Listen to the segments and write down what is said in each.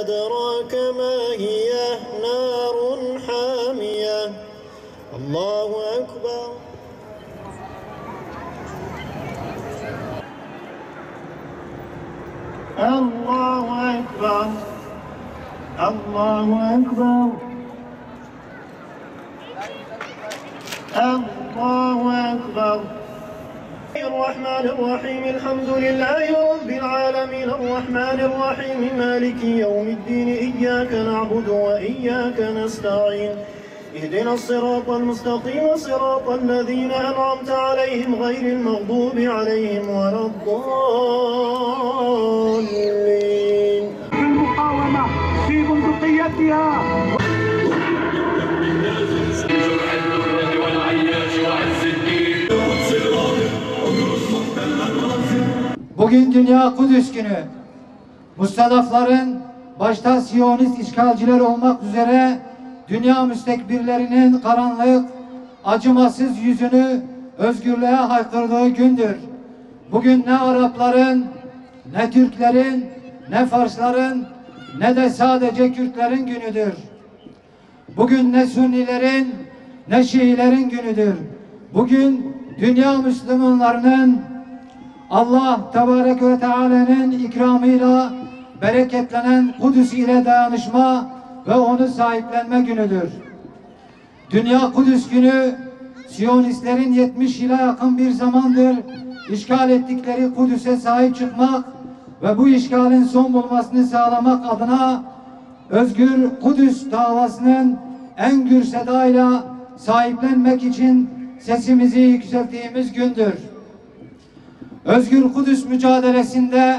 أدراك ما هي نار حامية الله أكبر الله أكبر الله أكبر الله أكبر الرحمن الرحيم الحمد لله رب العالمين الرحمن الرحيم مالك يوم الدين إياك نعبد وإياك نستعين اهدنا الصراط المستقيم صراط الذين أنعمت عليهم غير المغضوب عليهم ولا الضالين المقاومة في بندقيتها Bugün Dünya Kudüs Günü. Mustadafların başta Siyonist işgalciler olmak üzere dünya müstekbirlerinin karanlık, acımasız yüzünü özgürlüğe haykırdığı gündür. Bugün ne Arapların, ne Türklerin, ne Farsların, ne de sadece Kürtlerin günüdür. Bugün ne Sünnilerin, ne Şiilerin günüdür. Bugün dünya Müslümanlarının Allah Tebarek ve Teala'nın ikramıyla bereketlenen Kudüs ile dayanışma ve onu sahiplenme günüdür. Dünya Kudüs Günü, Siyonistlerin 70 yıla yakın bir zamandır işgal ettikleri Kudüs'e sahip çıkmak ve bu işgalin son bulmasını sağlamak adına Özgür Kudüs davasının en gür sedayla sahiplenmek için sesimizi yükselttiğimiz gündür. Özgür Kudüs mücadelesinde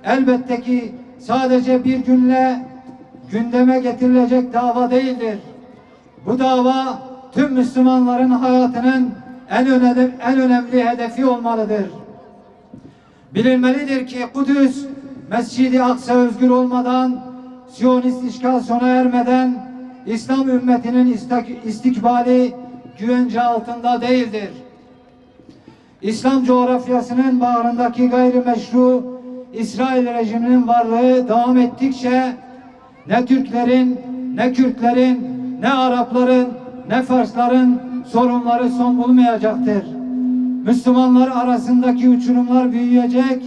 elbette ki sadece bir günle gündeme getirilecek dava değildir. Bu dava tüm Müslümanların hayatının en önemli hedefi olmalıdır. Bilinmelidir ki Kudüs, Mescid-i Aksa özgür olmadan, Siyonist işgal sona ermeden İslam ümmetinin istikbali güvence altında değildir. İslam coğrafyasının bağrındaki gayrimeşru İsrail rejiminin varlığı devam ettikçe ne Türklerin, ne Kürtlerin, ne Arapların, ne Farsların sorunları son bulmayacaktır. Müslümanlar arasındaki uçurumlar büyüyecek,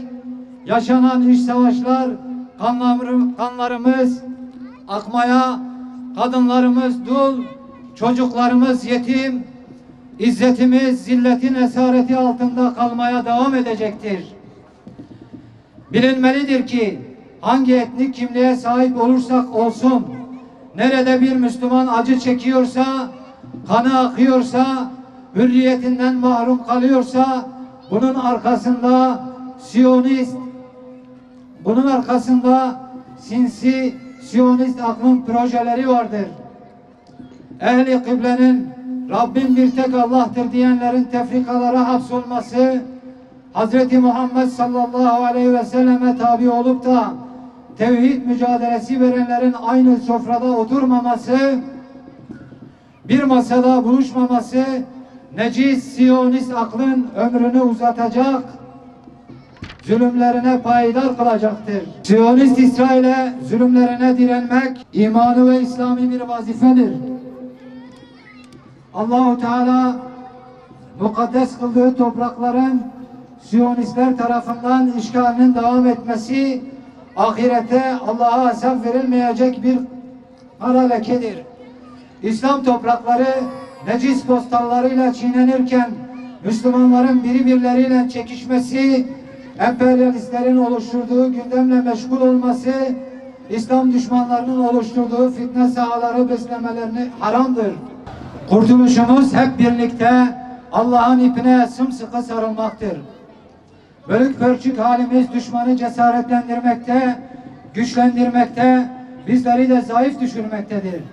yaşanan iç savaşlar, kanlarımız akmaya, kadınlarımız dul, çocuklarımız yetim, İzzetimiz zilletin esareti altında kalmaya devam edecektir. Bilinmelidir ki hangi etnik kimliğe sahip olursak olsun, nerede bir Müslüman acı çekiyorsa, kanı akıyorsa, hürriyetinden mahrum kalıyorsa, bunun arkasında Siyonist, bunun arkasında sinsi Siyonist aklın projeleri vardır. Ehli kıblenin Rabbim bir tek Allah'tır diyenlerin tefrikalara hapsolması, Hazreti Muhammed sallallahu aleyhi ve selleme tabi olup da tevhid mücadelesi verenlerin aynı sofrada oturmaması, bir masada buluşmaması, necis Siyonist aklın ömrünü uzatacak, zulümlerine payidar kılacaktır. Siyonist İsrail'e zulümlerine direnmek imanı ve İslami bir vazifedir. Allah-u Teala mukaddes kıldığı toprakların Siyonistler tarafından işgalinin devam etmesi ahirete Allah'a hesap verilmeyecek bir kara lekedir. İslam toprakları necis postallarıyla çiğnenirken Müslümanların birbirleriyle çekişmesi, emperyalistlerin oluşturduğu gündemle meşgul olması, İslam düşmanlarının oluşturduğu fitne sahaları beslemelerini haramdır. Kurtuluşumuz hep birlikte Allah'ın ipine sımsıkı sarılmaktır. Bölük pörçük halimiz düşmanı cesaretlendirmekte, güçlendirmekte, bizleri de zayıf düşürmektedir.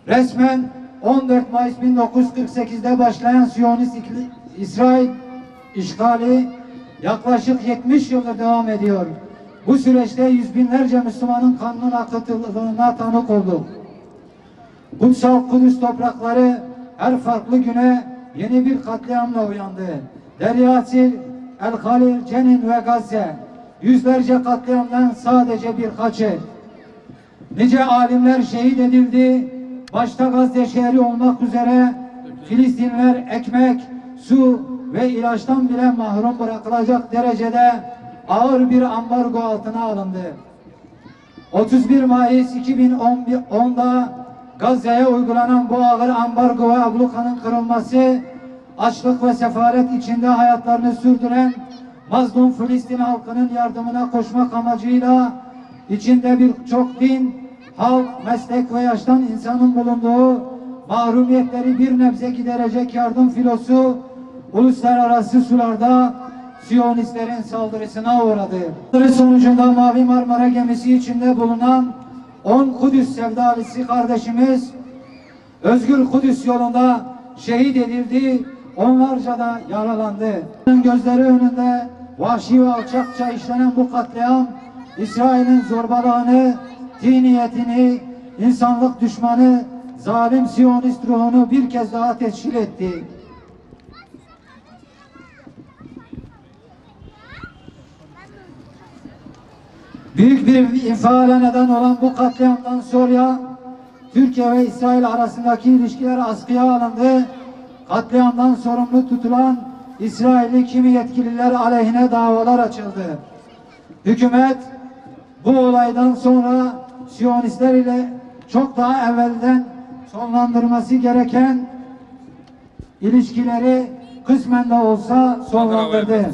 Resmen 14 Mayıs 1948'de başlayan Siyonist İsrail işgali yaklaşık 70 yıldır devam ediyor. Bu süreçte yüz binlerce Müslümanın kanının akıtıldığına tanık olduk. Kutsal Kudüs toprakları her farklı güne yeni bir katliamla uyandı. Deryasil, El-Halil, Cenin ve Gazze yüzlerce katliamdan sadece birkaçı. Nice alimler şehit edildi. Başta Gazze şehri olmak üzere Filistinliler ekmek, su ve ilaçtan bile mahrum bırakılacak derecede ağır bir ambargo altına alındı. 31 Mayıs 2010'da Gazze'ye uygulanan bu ağır ambargo ve ablukanın kırılması, açlık ve sefalet içinde hayatlarını sürdüren mazlum Filistin halkının yardımına koşmak amacıyla içinde birçok din, halk, meslek ve yaştan insanın bulunduğu mahrumiyetleri bir nebze giderecek yardım filosu uluslararası sularda Siyonistlerin saldırısına uğradı. Saldırı sonucunda Mavi Marmara gemisi içinde bulunan 10 Kudüs sevdalısı kardeşimiz Özgür Kudüs yolunda şehit edildi, onlarca da yaralandı. Gözleri önünde vahşi ve alçakça işlenen bu katliam, İsrail'in zorbalığını, tiniyetini, insanlık düşmanı, zalim Siyonist ruhunu bir kez daha teşkil etti. Büyük bir infiale neden olan bu katliamdan sonra Türkiye ve İsrail arasındaki ilişkiler askıya alındı. Katliamdan sorumlu tutulan İsrailli kimi yetkililer aleyhine davalar açıldı. Hükümet bu olaydan sonra Siyonistler ile çok daha evvelden sonlandırması gereken ilişkileri kısmen de olsa sonlandırdı.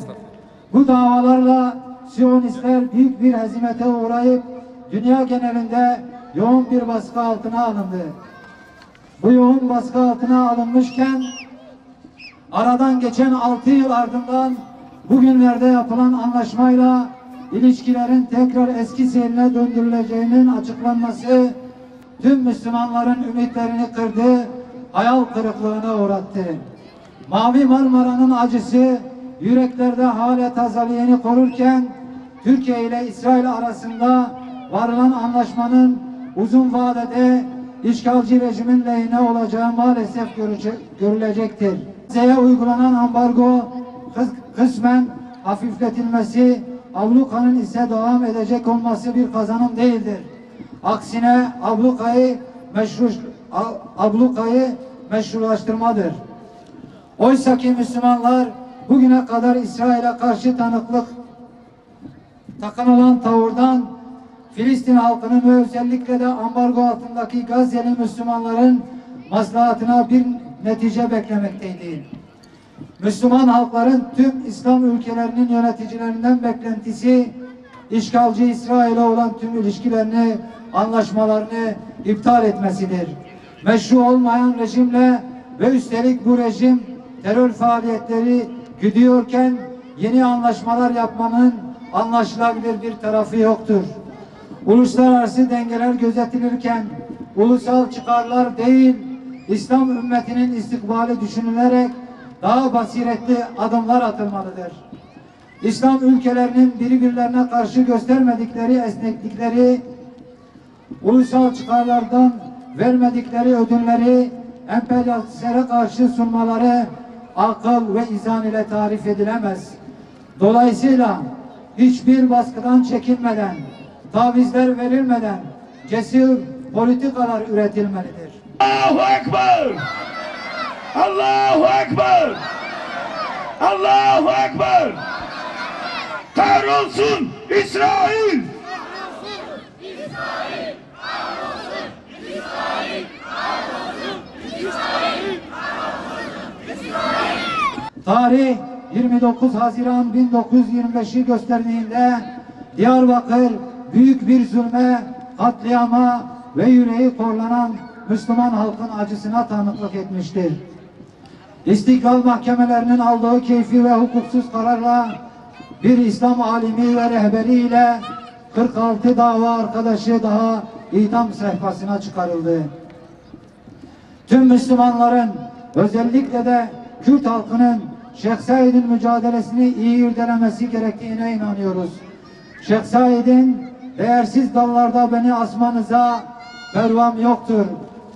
Bu davalarla Siyonistler büyük bir hezimete uğrayıp dünya genelinde yoğun bir baskı altına alındı. Bu yoğun baskı altına alınmışken aradan geçen 6 yıl ardından bugünlerde yapılan anlaşmayla ilişkilerin tekrar eski seyrine döndürüleceğinin açıklanması tüm Müslümanların ümitlerini kırdı, hayal kırıklığına uğrattı. Mavi Marmara'nın acısı yüreklerde hala tazeliğini korurken Türkiye ile İsrail arasında varılan anlaşmanın uzun vadede işgalci rejimin lehine olacağı maalesef görülecektir. Gazze'ye uygulanan ambargo kısmen hafifletilmesi, ablukanın ise devam edecek olması bir kazanım değildir. Aksine ablukayı meşrulaştırmadır. Oysa ki Müslümanlar bugüne kadar İsrail'e karşı takınılan tavırdan Filistin halkının ve özellikle de ambargo altındaki Gazze'li Müslümanların maslahatına bir netice beklemekteydi. Müslüman halkların tüm İslam ülkelerinin yöneticilerinden beklentisi işgalci İsrail'e olan tüm ilişkilerini, anlaşmalarını iptal etmesidir. Meşru olmayan rejimle ve üstelik bu rejim terör faaliyetleri güdüyorken yeni anlaşmalar yapmanın anlaşılabilir bir tarafı yoktur. Uluslararası dengeler gözetilirken ulusal çıkarlar değil, İslam ümmetinin istikbali düşünülerek daha basiretli adımlar atılmalıdır. İslam ülkelerinin birbirlerine karşı göstermedikleri esneklikleri, ulusal çıkarlardan vermedikleri ödünleri emperyalistlere karşı sunmaları akıl ve izan ile tarif edilemez. Dolayısıyla hiçbir baskıdan çekinmeden, tavizler verilmeden cesur politikalar üretilmelidir. Allahu Ekber! Allahu Ekber! Allahu Ekber! Kahrolsun İsrail! Tarih 29 Haziran 1925'i gösterdiğinde Diyarbakır büyük bir zulme, katliama ve yüreği korlanan Müslüman halkın acısına tanıklık etmiştir. İstiklal mahkemelerinin aldığı keyfi ve hukuksuz kararla bir İslam alimi ve rehberiyle 46 dava arkadaşı daha idam sehpasına çıkarıldı. Tüm Müslümanların, özellikle de Kürt halkının Şeyh Said'in mücadelesini iyi irdelemesi gerektiğine inanıyoruz. Şeyh Said'in değersiz dallarda beni asmanıza pervam yoktur.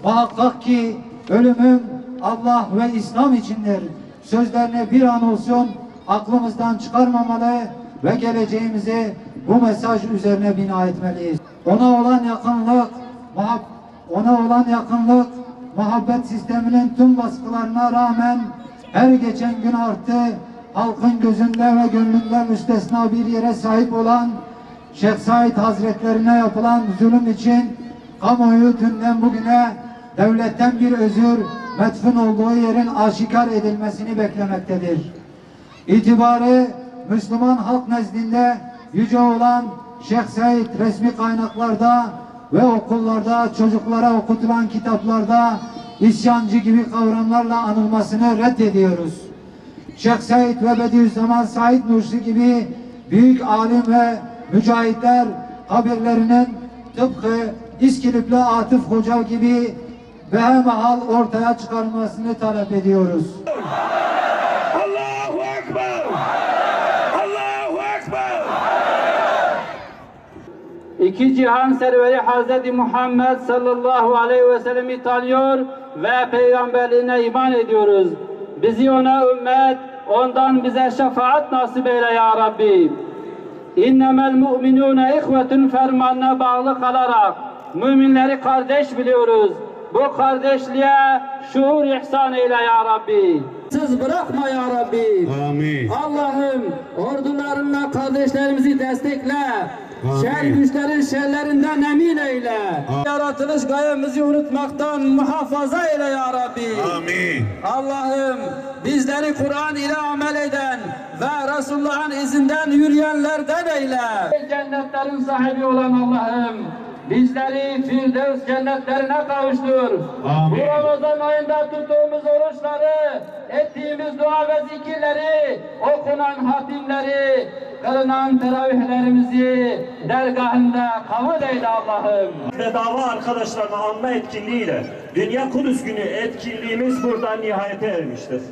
Muhakkak ki ölümüm Allah ve İslam içindir. Sözlerini bir an olsun aklımızdan çıkarmamalı ve geleceğimizi bu mesaj üzerine bina etmeliyiz. Ona olan yakınlık, muhabbet sisteminin tüm baskılarına rağmen her geçen gün arttı. Halkın gözünde ve gönlünde müstesna bir yere sahip olan Şeyh Said Hazretlerine yapılan zulüm için kamuoyu dünden bugüne devletten bir özür, metfun olduğu yerin aşikar edilmesini beklemektedir. İtibarı Müslüman halk nezdinde yüce olan Şeyh Said resmi kaynaklarda ve okullarda, çocuklara okutulan kitaplarda isyancı gibi kavramlarla anılmasını reddediyoruz. Şeyh Said ve Bediüzzaman Said Nursi gibi büyük alim ve mücahitler kabirlerinin tıpkı İskilipli Atıf Hoca gibi behemahal ortaya çıkarılmasını talep ediyoruz. Allahu Ekber! Allahu Ekber! İki cihan serveri Hazreti Muhammed sallallahu aleyhi ve sellem'i tanıyor ve peygamberliğine iman ediyoruz. Bizi ona ümmet, ondan bize şefaat nasip eyle ya Rabbi. İnnemel mu'minûne ihvetun fermanına bağlı kalarak müminleri kardeş biliyoruz. Bu kardeşliğe şuur ihsan eyle ya Rabbi. Siz bırakma ya Rabbi. Amin. Allah'ım ordularınla kardeşlerimizi destekle. Şer güçlerin şerlerinden emin eyle. Yaratılış gayemizi unutmaktan muhafaza eyle ya Rabbi. Amin. Allah'ım bizleri Kur'an ile amel eden ve Resulullah'ın izinden yürüyenlerden eyle. Cennetlerin sahibi olan Allah'ım bizleri Firdevs cennetlerine kavuştur. Amin. Bu Ramazan ayında tuttuğumuz oruçları, ettiğimiz dua ve zikirleri, okunan hatimleri, kılınan teravihlerimizi dergahında kabul eyle Allah'ım. Bedava arkadaşlarına anma etkinliğiyle Dünya Kudüs Günü etkinliğimiz buradan nihayete ermiştir.